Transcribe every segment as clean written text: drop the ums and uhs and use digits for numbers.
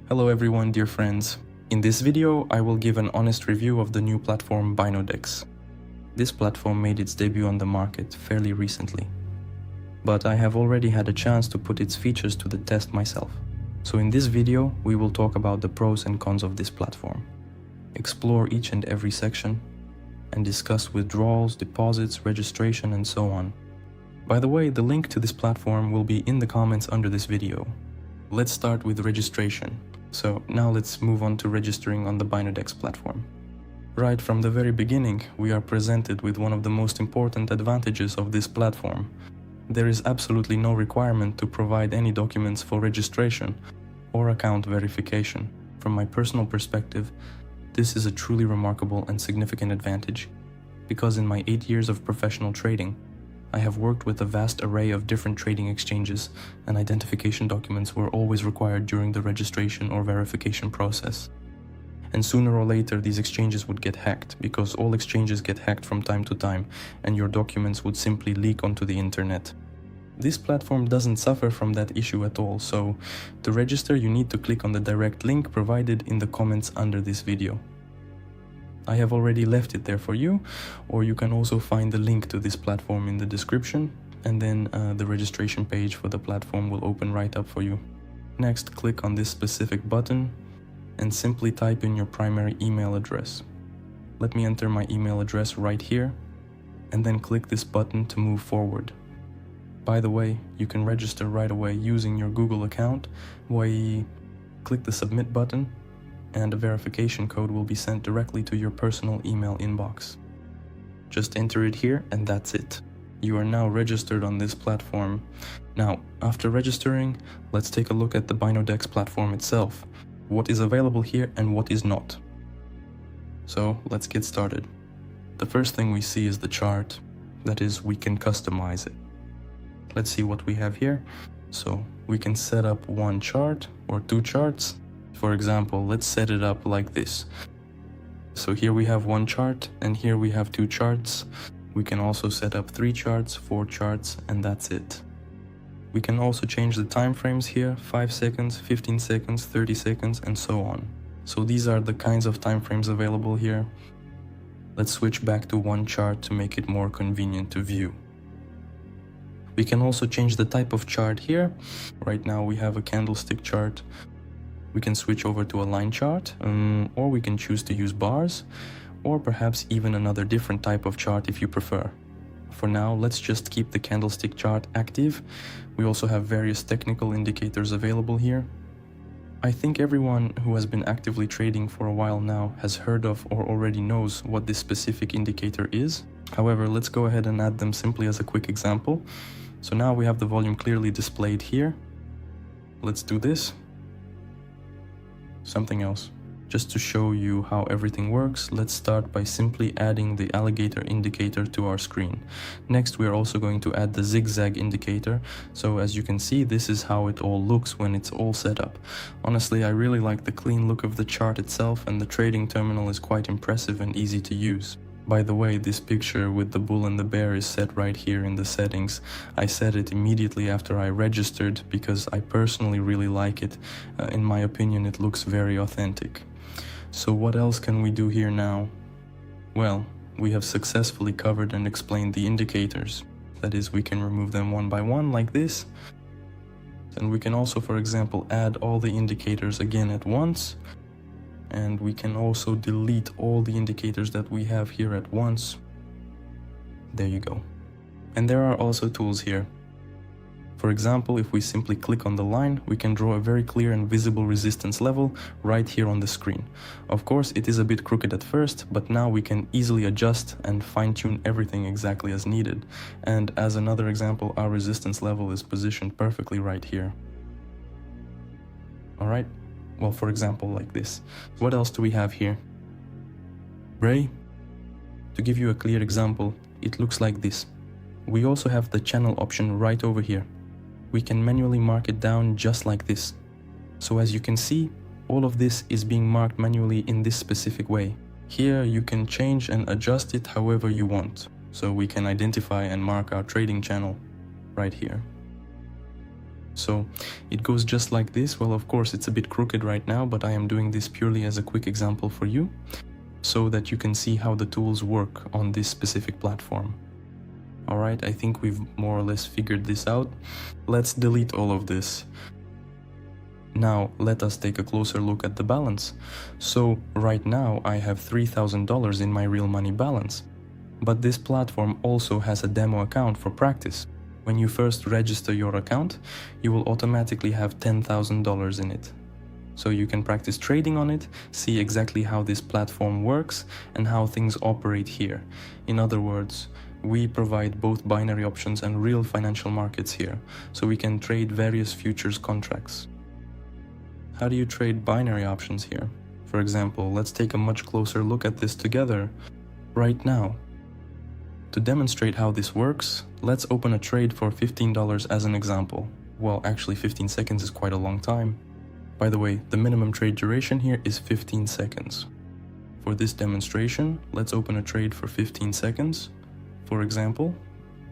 Hello everyone, dear friends. In this video, I will give an honest review of the new platform BinoDex. This platform made its debut on the market fairly recently, but I have already had a chance to put its features to the test myself. So in this video, we will talk about the pros and cons of this platform, explore each and every section, and discuss withdrawals, deposits, registration, and so on. By the way, the link to this platform will be in the comments under this video. Let's start with registration. So now let's move on to registering on the BinoDex platform. Right from the very beginning, we are presented with one of the most important advantages of this platform. There is absolutely no requirement to provide any documents for registration or account verification. From my personal perspective, this is a truly remarkable and significant advantage, because in my 8 years of professional trading, I have worked with a vast array of different trading exchanges, and identification documents were always required during the registration or verification process. And sooner or later, these exchanges would get hacked, because all exchanges get hacked from time to time, and your documents would simply leak onto the internet. This platform doesn't suffer from that issue at all, so to register you need to click on the direct link provided in the comments under this video. I have already left it there for you, or you can also find the link to this platform in the description, and then the registration page for the platform will open right up for you. Next, click on this specific button and simply type in your primary email address. Let me enter my email address right here, and then click this button to move forward. By the way, you can register right away using your Google account, where you click the submit button, and a verification code will be sent directly to your personal email inbox. Just enter it here and that's it. You are now registered on this platform. Now, after registering, let's take a look at the BinoDex platform itself. What is available here and what is not. So let's get started. The first thing we see is the chart. That is, we can customize it. Let's see what we have here. So we can set up one chart or two charts. For example, let's set it up like this. So here we have one chart and here we have two charts. We can also set up 3 charts, 4 charts, and that's it. We can also change the time frames here, 5 seconds, 15 seconds, 30 seconds, and so on. So these are the kinds of time frames available here. Let's switch back to one chart to make it more convenient to view. We can also change the type of chart here. Right now we have a candlestick chart. We can switch over to a line chart, or we can choose to use bars, or perhaps even another different type of chart if you prefer. For now, let's just keep the candlestick chart active. We also have various technical indicators available here. I think everyone who has been actively trading for a while now has heard of or already knows what this specific indicator is. However, let's go ahead and add them simply as a quick example. So now we have the volume clearly displayed here. Let's do this. Something else. Just to show you how everything works, let's start by simply adding the alligator indicator to our screen. Next, we are also going to add the zigzag indicator. So as you can see, this is how it all looks when it's all set up. Honestly, I really like the clean look of the chart itself, and the trading terminal is quite impressive and easy to use. By the way, this picture with the bull and the bear is set right here in the settings. I set it immediately after I registered because I personally really like it. In my opinion, it looks very authentic. So what else can we do here now? Well, we have successfully covered and explained the indicators. That is, we can remove them one by one like this. And we can also, for example, add all the indicators again at once. And we can also delete all the indicators that we have here at once. There you go. And there are also tools here. For example, if we simply click on the line, we can draw a very clear and visible resistance level right here on the screen. Of course, it is a bit crooked at first, but now we can easily adjust and fine-tune everything exactly as needed. And as another example, our resistance level is positioned perfectly right here. Alright? Well, for example, like this. What else do we have here? Gray. To give you a clear example, it looks like this. We also have the channel option right over here. We can manually mark it down just like this. So as you can see, all of this is being marked manually in this specific way. Here you can change and adjust it however you want. So we can identify and mark our trading channel right here. So it goes just like this. Well, of course, it's a bit crooked right now, but I am doing this purely as a quick example for you, so that you can see how the tools work on this specific platform. Alright, I think we've more or less figured this out. Let's delete all of this. Now, let us take a closer look at the balance. So, right now I have $3,000 in my real money balance. But this platform also has a demo account for practice. When you first register your account, you will automatically have $10,000 in it. So you can practice trading on it, see exactly how this platform works and how things operate here. In other words, we provide both binary options and real financial markets here, so we can trade various futures contracts. How do you trade binary options here? For example, let's take a much closer look at this together right now. To demonstrate how this works, let's open a trade for $15 as an example. Well, actually 15 seconds is quite a long time. By the way, the minimum trade duration here is 15 seconds. For this demonstration, let's open a trade for 15 seconds. For example,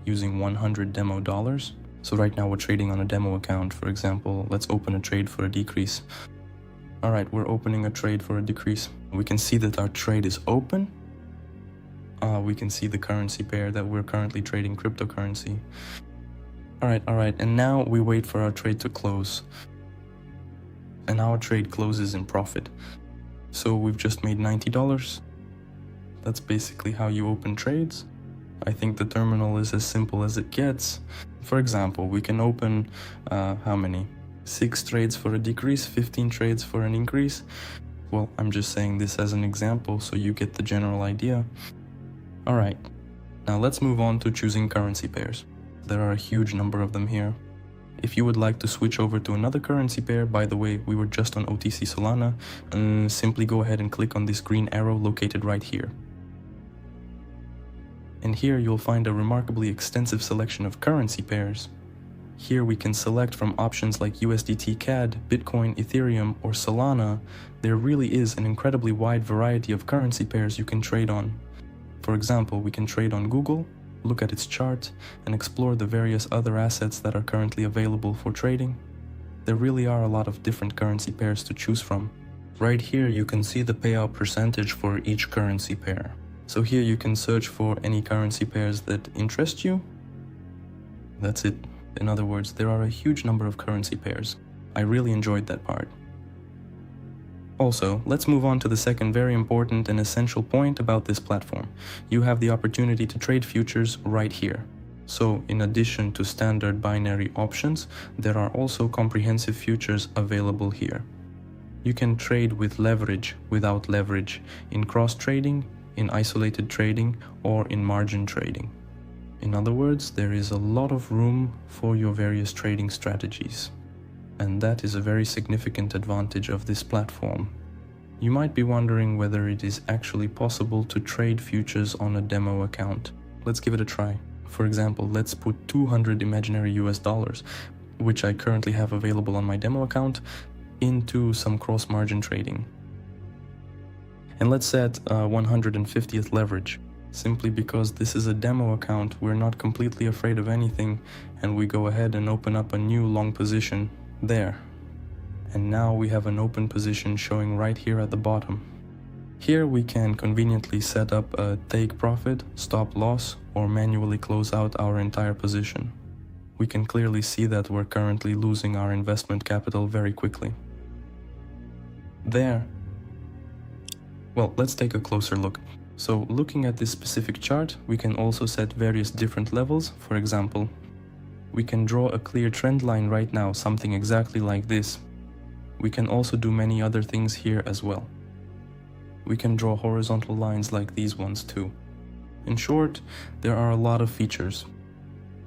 using 100 demo dollars. So right now we're trading on a demo account. For example, let's open a trade for a decrease. Alright, we're opening a trade for a decrease. We can see that our trade is open. We can see the currency pair that we're currently trading, cryptocurrency. Alright, and now we wait for our trade to close. And our trade closes in profit. So we've just made $90. That's basically how you open trades. I think the terminal is as simple as it gets. For example, we can open, how many? 6 trades for a decrease, 15 trades for an increase. Well, I'm just saying this as an example so you get the general idea. Alright, now let's move on to choosing currency pairs. There are a huge number of them here. If you would like to switch over to another currency pair, by the way, we were just on OTC Solana, simply go ahead and click on this green arrow located right here. And here you'll find a remarkably extensive selection of currency pairs. Here we can select from options like USDT CAD, Bitcoin, Ethereum, or Solana. There really is an incredibly wide variety of currency pairs you can trade on. For example, we can trade on Google, look at its chart, and explore the various other assets that are currently available for trading. There really are a lot of different currency pairs to choose from. Right here you can see the payout percentage for each currency pair. So here you can search for any currency pairs that interest you. That's it. In other words, there are a huge number of currency pairs. I really enjoyed that part. Also, let's move on to the second very important and essential point about this platform. You have the opportunity to trade futures right here. So, in addition to standard binary options, there are also comprehensive futures available here. You can trade with leverage, without leverage, in cross-trading, in isolated trading, or in margin trading. In other words, there is a lot of room for your various trading strategies. And that is a very significant advantage of this platform. You might be wondering whether it is actually possible to trade futures on a demo account. Let's give it a try. For example, let's put 200 imaginary US dollars, which I currently have available on my demo account, into some cross-margin trading. And let's set 150th leverage. Simply because this is a demo account, we're not completely afraid of anything, and we go ahead and open up a new long position there. And now we have an open position showing right here at the bottom. Here we can conveniently set up a take profit, stop loss, or manually close out our entire position. We can clearly see that we're currently losing our investment capital very quickly. There. Well, let's take a closer look. So, looking at this specific chart, we can also set various different levels. For example, we can draw a clear trend line right now, something exactly like this. We can also do many other things here as well. We can draw horizontal lines like these ones too. In short, there are a lot of features.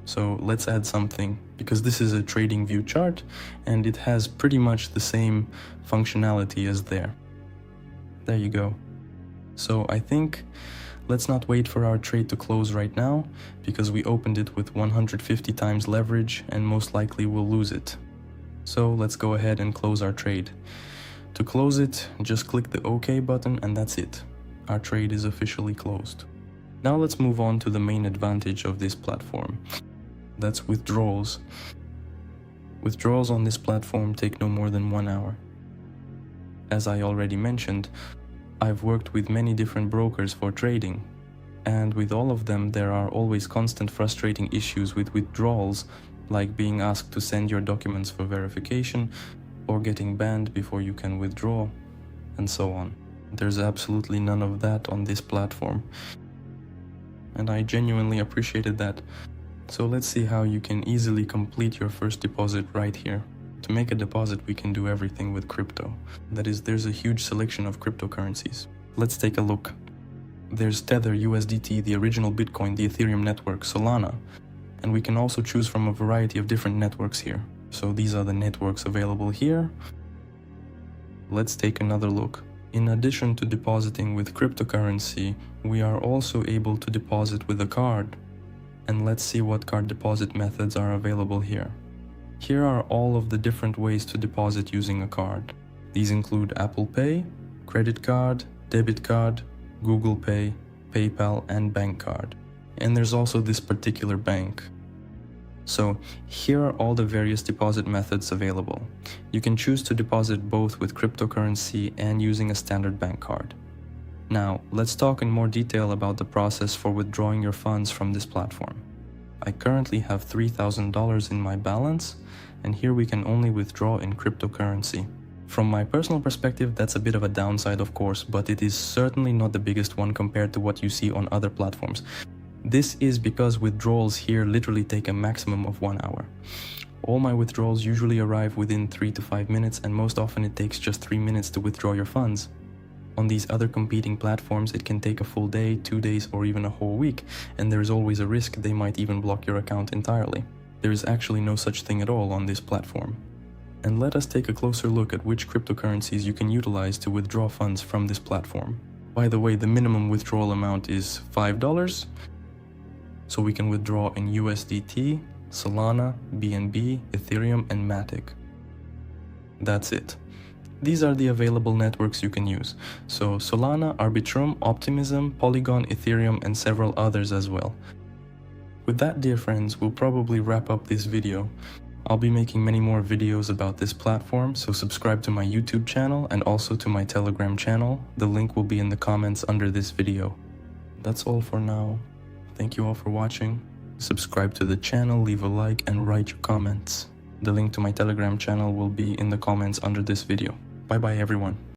So let's add something, because this is a trading view chart and it has pretty much the same functionality as there. There you go. So I think let's not wait for our trade to close right now, because we opened it with 150 times leverage and most likely we'll lose it. So let's go ahead and close our trade. To close it, just click the OK button and that's it. Our trade is officially closed. Now let's move on to the main advantage of this platform. That's withdrawals. Withdrawals on this platform take no more than 1 hour. As I already mentioned, I've worked with many different brokers for trading, and with all of them there are always constant frustrating issues with withdrawals, like being asked to send your documents for verification, or getting banned before you can withdraw, and so on. There's absolutely none of that on this platform, and I genuinely appreciated that. So let's see how you can easily complete your first deposit right here. To make a deposit, we can do everything with crypto. That is, there's a huge selection of cryptocurrencies. Let's take a look. There's Tether, USDT, the original Bitcoin, the Ethereum network, Solana, and we can also choose from a variety of different networks here. So these are the networks available here. Let's take another look. In addition to depositing with cryptocurrency, we are also able to deposit with a card. And let's see what card deposit methods are available here. Here are all of the different ways to deposit using a card. These include Apple Pay, credit card, debit card, Google Pay, PayPal, and bank card. And there's also this particular bank. So here are all the various deposit methods available. You can choose to deposit both with cryptocurrency and using a standard bank card. Now, let's talk in more detail about the process for withdrawing your funds from this platform. I currently have $3,000 in my balance, and here we can only withdraw in cryptocurrency. From my personal perspective, that's a bit of a downside, of course, but it is certainly not the biggest one compared to what you see on other platforms. This is because withdrawals here literally take a maximum of 1 hour. All my withdrawals usually arrive within 3 to 5 minutes, and most often it takes just 3 minutes to withdraw your funds. On these other competing platforms, it can take a full day, 2 days, or even a whole week, and there is always a risk they might even block your account entirely. There is actually no such thing at all on this platform. And let us take a closer look at which cryptocurrencies you can utilize to withdraw funds from this platform. By the way, the minimum withdrawal amount is $5, so we can withdraw in USDT, Solana, BNB, Ethereum, and Matic. That's it. These are the available networks you can use. So Solana, Arbitrum, Optimism, Polygon, Ethereum, and several others as well. With that, dear friends, we'll probably wrap up this video. I'll be making many more videos about this platform, so subscribe to my YouTube channel and also to my Telegram channel. The link will be in the comments under this video. That's all for now. Thank you all for watching. Subscribe to the channel, leave a like, and write your comments. The link to my Telegram channel will be in the comments under this video. Bye bye everyone.